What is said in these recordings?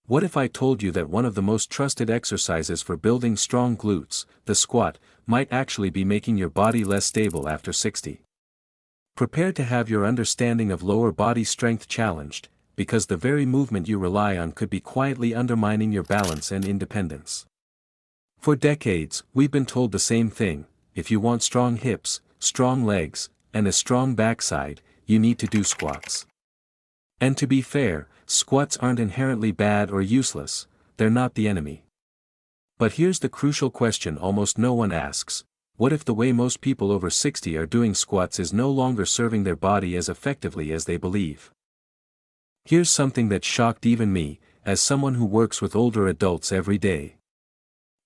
What if I told you that one of the most trusted exercises for building strong glutes, the squat, might actually be making your body less stable after 60? Prepare to have your understanding of lower body strength challenged, because the very movement you rely on could be quietly undermining your balance and independence. For decades, we've been told the same thing: if you want strong hips, strong legs, and a strong backside, you need to do squats. And to be fair, squats aren't inherently bad or useless, they're not the enemy. But here's the crucial question almost no one asks: what if the way most people over 60 are doing squats is no longer serving their body as effectively as they believe? Here's something that shocked even me, as someone who works with older adults every day.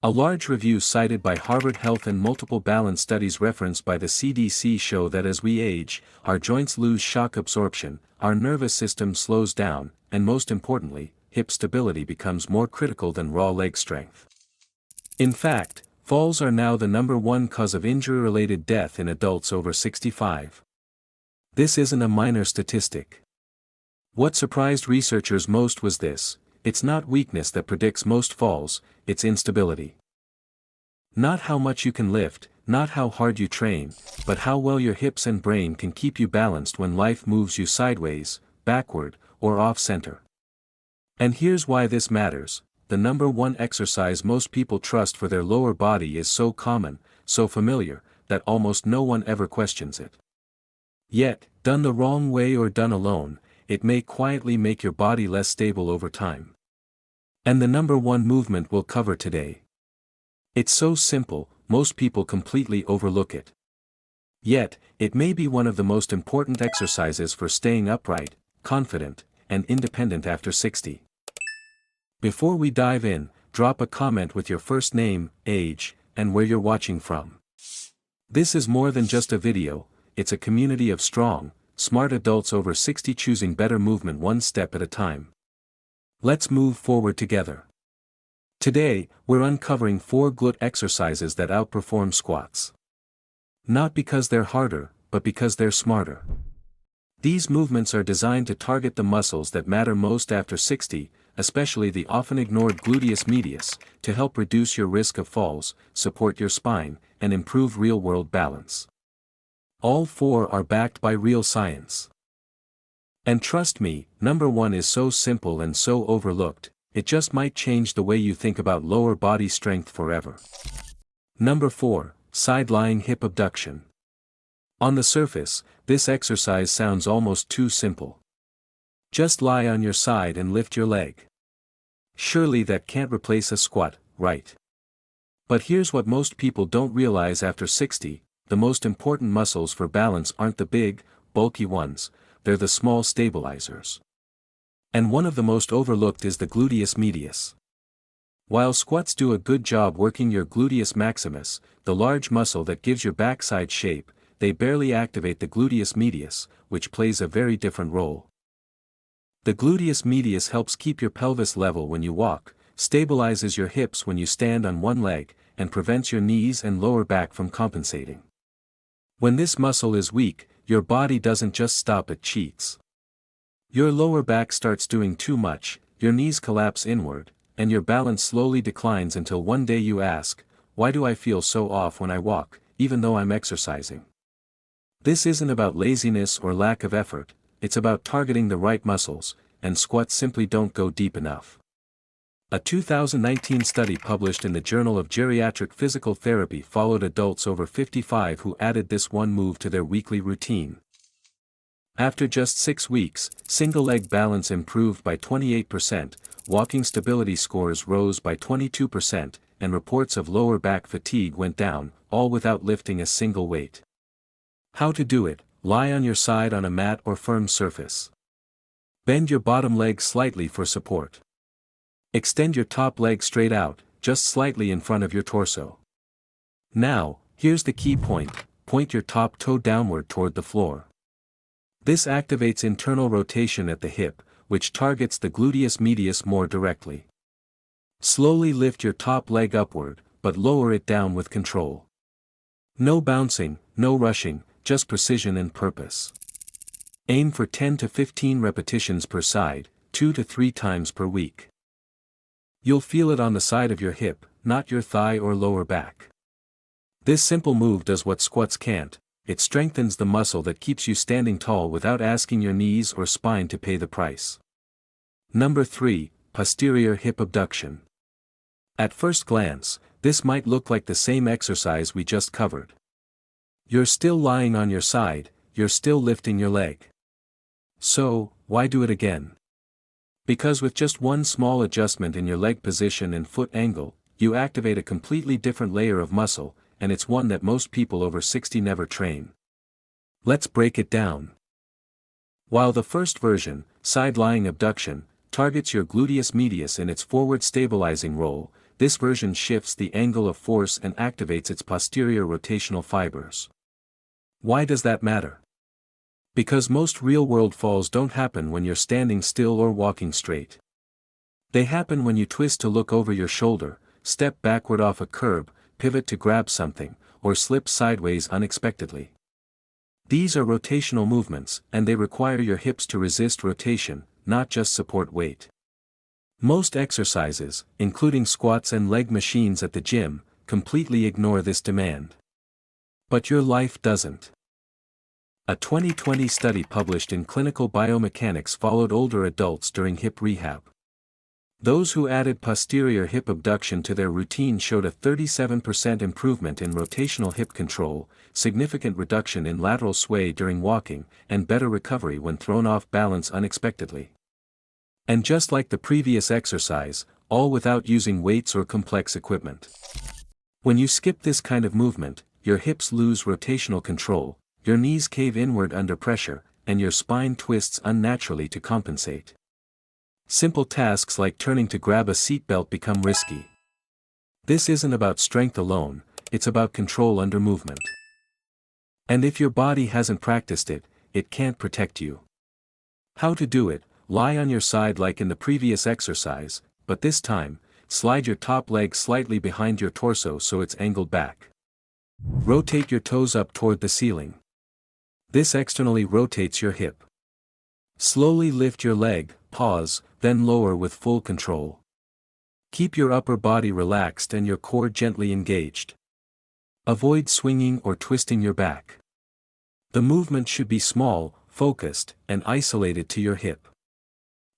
A large review cited by Harvard Health and multiple balance studies referenced by the CDC show that as we age, our joints lose shock absorption, our nervous system slows down, and most importantly, hip stability becomes more critical than raw leg strength. In fact, falls are now the #1 cause of injury-related death in adults over 65. This isn't a minor statistic. What surprised researchers most was this: it's not weakness that predicts most falls, it's instability. Not how much you can lift, not how hard you train, but how well your hips and brain can keep you balanced when life moves you sideways, backward, or off-center. And here's why this matters: the #1 exercise most people trust for their lower body is so common, so familiar, that almost no one ever questions it. Yet, done the wrong way or done alone, it may quietly make your body less stable over time. And the #1 movement we'll cover today. It's so simple, most people completely overlook it. Yet, it may be one of the most important exercises for staying upright, confident, and independent after 60. Before we dive in, drop a comment with your first name, age, and where you're watching from. This is more than just a video, it's a community of strong, smart adults over 60 choosing better movement one step at a time. Let's move forward together. Today, we're uncovering 4 glute exercises that outperform squats. Not because they're harder, but because they're smarter. These movements are designed to target the muscles that matter most after 60, especially the often ignored gluteus medius, to help reduce your risk of falls, support your spine, and improve real-world balance. All 4 are backed by real science. And trust me, #1 is so simple and so overlooked, it just might change the way you think about lower body strength forever. 4. Side-lying hip abduction. On the surface, this exercise sounds almost too simple. Just lie on your side and lift your leg. Surely that can't replace a squat, right? But here's what most people don't realize after 60, the most important muscles for balance aren't the big, bulky ones, they're the small stabilizers. And one of the most overlooked is the gluteus medius. While squats do a good job working your gluteus maximus, the large muscle that gives your backside shape, they barely activate the gluteus medius, which plays a very different role. The gluteus medius helps keep your pelvis level when you walk, stabilizes your hips when you stand on one leg, and prevents your knees and lower back from compensating. When this muscle is weak, your body doesn't just stop at cheats. Your lower back starts doing too much, your knees collapse inward, and your balance slowly declines until one day you ask, why do I feel so off when I walk, even though I'm exercising? This isn't about laziness or lack of effort, it's about targeting the right muscles, and squats simply don't go deep enough. A 2019 study published in the Journal of Geriatric Physical Therapy followed adults over 55 who added this one move to their weekly routine. After just 6 weeks, single-leg balance improved by 28%, walking stability scores rose by 22%, and reports of lower back fatigue went down, all without lifting a single weight. How to do it: lie on your side on a mat or firm surface. Bend your bottom leg slightly for support. Extend your top leg straight out, just slightly in front of your torso. Now, here's the key point: point your top toe downward toward the floor. This activates internal rotation at the hip, which targets the gluteus medius more directly. Slowly lift your top leg upward, but lower it down with control. No bouncing, no rushing, just precision and purpose. Aim for 10 to 15 repetitions per side, 2 to 3 times per week. You'll feel it on the side of your hip, not your thigh or lower back. This simple move does what squats can't. It strengthens the muscle that keeps you standing tall without asking your knees or spine to pay the price. Number 3, posterior hip abduction. At first glance, this might look like the same exercise we just covered. You're still lying on your side, you're still lifting your leg. So, why do it again? Because with just one small adjustment in your leg position and foot angle, you activate a completely different layer of muscle, and it's one that most people over 60 never train. Let's break it down. While the first version, side-lying abduction, targets your gluteus medius in its forward stabilizing role, this version shifts the angle of force and activates its posterior rotational fibers. Why does that matter? Because most real-world falls don't happen when you're standing still or walking straight. They happen when you twist to look over your shoulder, step backward off a curb, pivot to grab something, or slip sideways unexpectedly. These are rotational movements, and they require your hips to resist rotation, not just support weight. Most exercises, including squats and leg machines at the gym, completely ignore this demand. But your life doesn't. A 2020 study published in Clinical Biomechanics followed older adults during hip rehab. Those who added posterior hip abduction to their routine showed a 37% improvement in rotational hip control, significant reduction in lateral sway during walking, and better recovery when thrown off balance unexpectedly. And just like the previous exercise, all without using weights or complex equipment. When you skip this kind of movement, your hips lose rotational control, your knees cave inward under pressure, and your spine twists unnaturally to compensate. Simple tasks like turning to grab a seatbelt become risky. This isn't about strength alone, it's about control under movement. And if your body hasn't practiced it, it can't protect you. How to do it: lie on your side like in the previous exercise, but this time, slide your top leg slightly behind your torso so it's angled back. Rotate your toes up toward the ceiling. This externally rotates your hip. Slowly lift your leg, pause, then lower with full control. Keep your upper body relaxed and your core gently engaged. Avoid swinging or twisting your back. The movement should be small, focused, and isolated to your hip.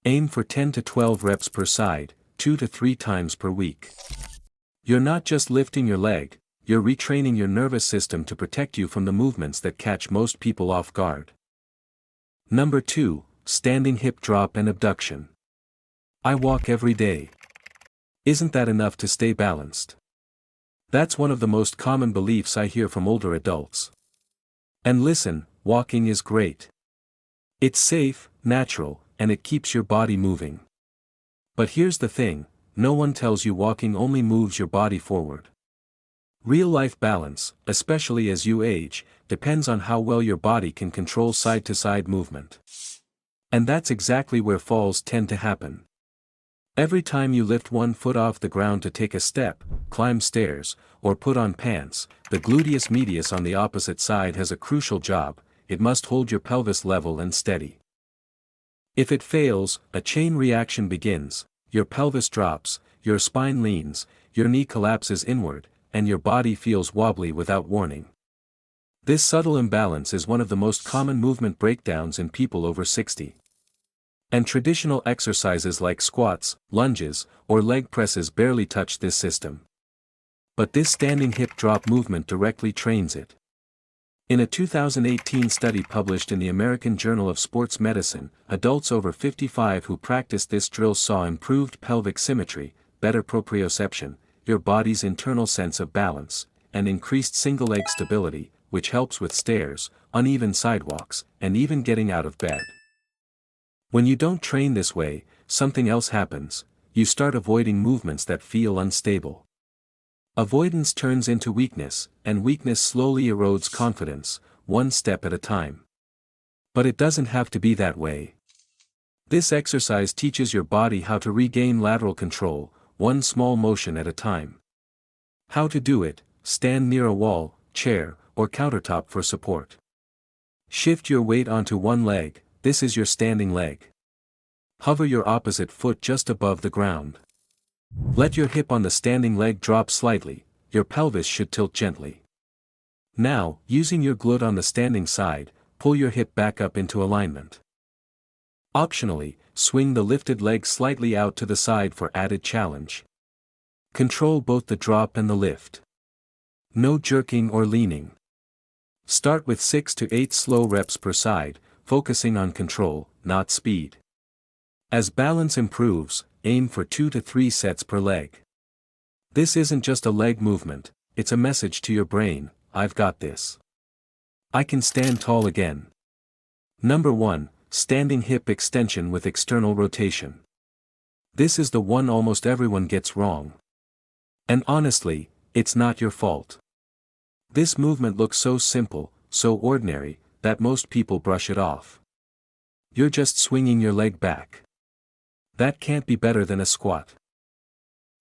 Aim for 10 to 12 reps per side, 2 to 3 times per week. You're not just lifting your leg, you're retraining your nervous system to protect you from the movements that catch most people off guard. Number 2, standing hip drop and abduction. I walk every day. Isn't that enough to stay balanced? That's one of the most common beliefs I hear from older adults. And listen, walking is great. It's safe, natural, and it keeps your body moving. But here's the thing, no one tells you walking only moves your body forward. Real-life balance, especially as you age, depends on how well your body can control side-to-side movement. And that's exactly where falls tend to happen. Every time you lift one foot off the ground to take a step, climb stairs, or put on pants, the gluteus medius on the opposite side has a crucial job: it must hold your pelvis level and steady. If it fails, a chain reaction begins: your pelvis drops, your spine leans, your knee collapses inward, and your body feels wobbly without warning. This subtle imbalance is one of the most common movement breakdowns in people over 60. And traditional exercises like squats, lunges, or leg presses barely touch this system. But this standing hip drop movement directly trains it. In a 2018 study published in the American Journal of Sports Medicine, adults over 55 who practiced this drill saw improved pelvic symmetry, better proprioception, your body's internal sense of balance, and increased single-leg stability, which helps with stairs, uneven sidewalks, and even getting out of bed. When you don't train this way, something else happens: you start avoiding movements that feel unstable. Avoidance turns into weakness, and weakness slowly erodes confidence, one step at a time. But it doesn't have to be that way. This exercise teaches your body how to regain lateral control, one small motion at a time. How to do it: stand near a wall, chair, or countertop for support. Shift your weight onto one leg, this is your standing leg. Hover your opposite foot just above the ground. Let your hip on the standing leg drop slightly, your pelvis should tilt gently. Now, using your glute on the standing side, pull your hip back up into alignment. Optionally, swing the lifted leg slightly out to the side for added challenge. Control both the drop and the lift. No jerking or leaning. Start with 6 to 8 slow reps per side, focusing on control, not speed. As balance improves, aim for 2 to 3 sets per leg. This isn't just a leg movement, it's a message to your brain: I've got this. I can stand tall again. Number 1, standing hip extension with external rotation. This is the one almost everyone gets wrong. And honestly, it's not your fault. This movement looks so simple, so ordinary, that most people brush it off. You're just swinging your leg back. That can't be better than a squat.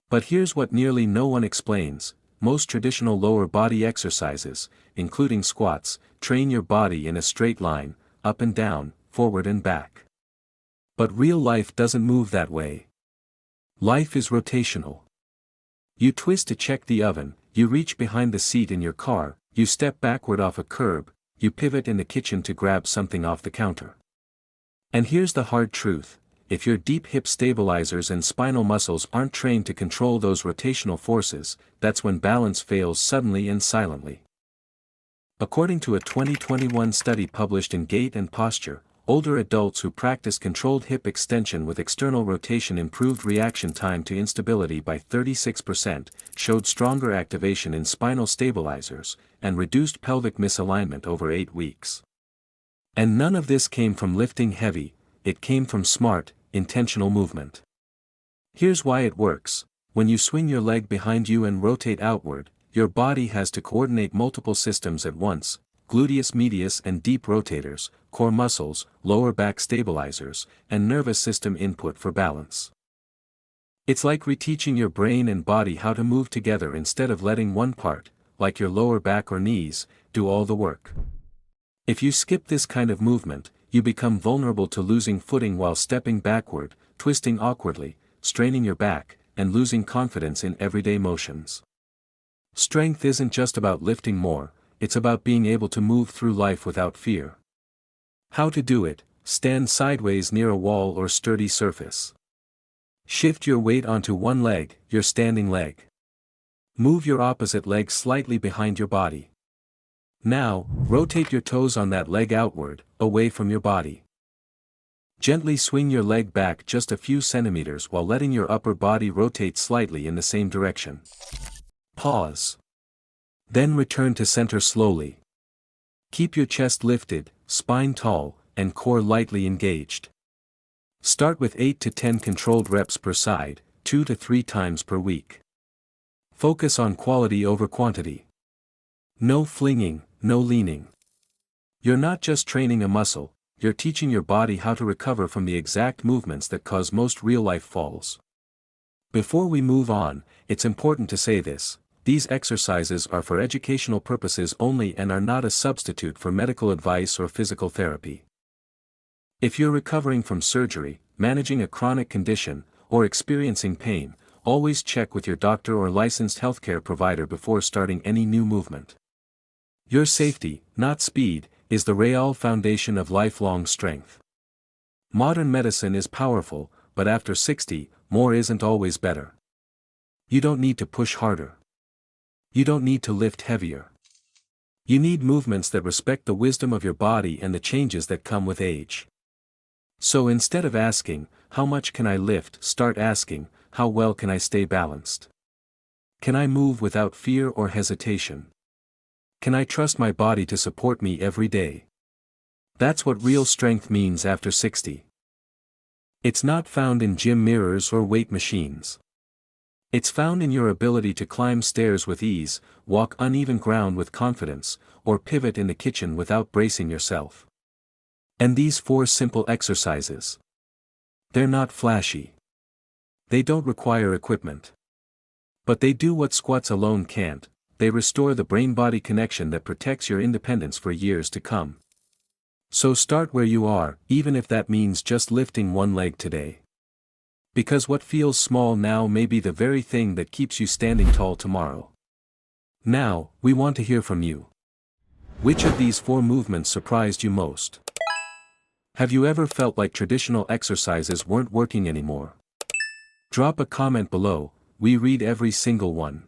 But here's what nearly no one explains: most traditional lower body exercises, including squats, train your body in a straight line, up and down, forward and back. But real life doesn't move that way. Life is rotational. You twist to check the oven, you reach behind the seat in your car, you step backward off a curb, you pivot in the kitchen to grab something off the counter. And here's the hard truth: if your deep hip stabilizers and spinal muscles aren't trained to control those rotational forces, that's when balance fails suddenly and silently. According to a 2021 study published in Gait and Posture, older adults who practiced controlled hip extension with external rotation improved reaction time to instability by 36%, showed stronger activation in spinal stabilizers, and reduced pelvic misalignment over 8 weeks. And none of this came from lifting heavy, it came from smart, intentional movement. Here's why it works: when you swing your leg behind you and rotate outward, your body has to coordinate multiple systems at once: gluteus medius and deep rotators, core muscles, lower back stabilizers, and nervous system input for balance. It's like reteaching your brain and body how to move together instead of letting one part, like your lower back or knees, do all the work. If you skip this kind of movement, you become vulnerable to losing footing while stepping backward, twisting awkwardly, straining your back, and losing confidence in everyday motions. Strength isn't just about lifting more, it's about being able to move through life without fear. How to do it: stand sideways near a wall or sturdy surface. Shift your weight onto one leg, your standing leg. Move your opposite leg slightly behind your body. Now, rotate your toes on that leg outward, away from your body. Gently swing your leg back just a few centimeters while letting your upper body rotate slightly in the same direction. Pause. Then return to center slowly. Keep your chest lifted, spine tall, and core lightly engaged. Start with 8 to 10 controlled reps per side, 2 to 3 times per week. Focus on quality over quantity. No flinging, no leaning. You're not just training a muscle, you're teaching your body how to recover from the exact movements that cause most real-life falls. Before we move on, it's important to say this: these exercises are for educational purposes only and are not a substitute for medical advice or physical therapy. If you're recovering from surgery, managing a chronic condition, or experiencing pain, always check with your doctor or licensed healthcare provider before starting any new movement. Your safety, not speed, is the real foundation of lifelong strength. Modern medicine is powerful, but after 60, more isn't always better. You don't need to push harder. You don't need to lift heavier. You need movements that respect the wisdom of your body and the changes that come with age. So instead of asking, "How much can I lift?" start asking, "How well can I stay balanced? Can I move without fear or hesitation? Can I trust my body to support me every day?" That's what real strength means after 60. It's not found in gym mirrors or weight machines. It's found in your ability to climb stairs with ease, walk uneven ground with confidence, or pivot in the kitchen without bracing yourself. And these 4 simple exercises. They're not flashy. They don't require equipment. But they do what squats alone can't: they restore the brain-body connection that protects your independence for years to come. So start where you are, even if that means just lifting one leg today. Because what feels small now may be the very thing that keeps you standing tall tomorrow. Now, we want to hear from you. Which of these 4 movements surprised you most? Have you ever felt like traditional exercises weren't working anymore? Drop a comment below, we read every single one.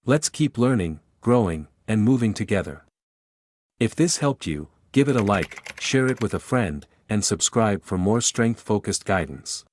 Let's keep learning, growing, and moving together. If this helped you, give it a like, share it with a friend, and subscribe for more strength-focused guidance.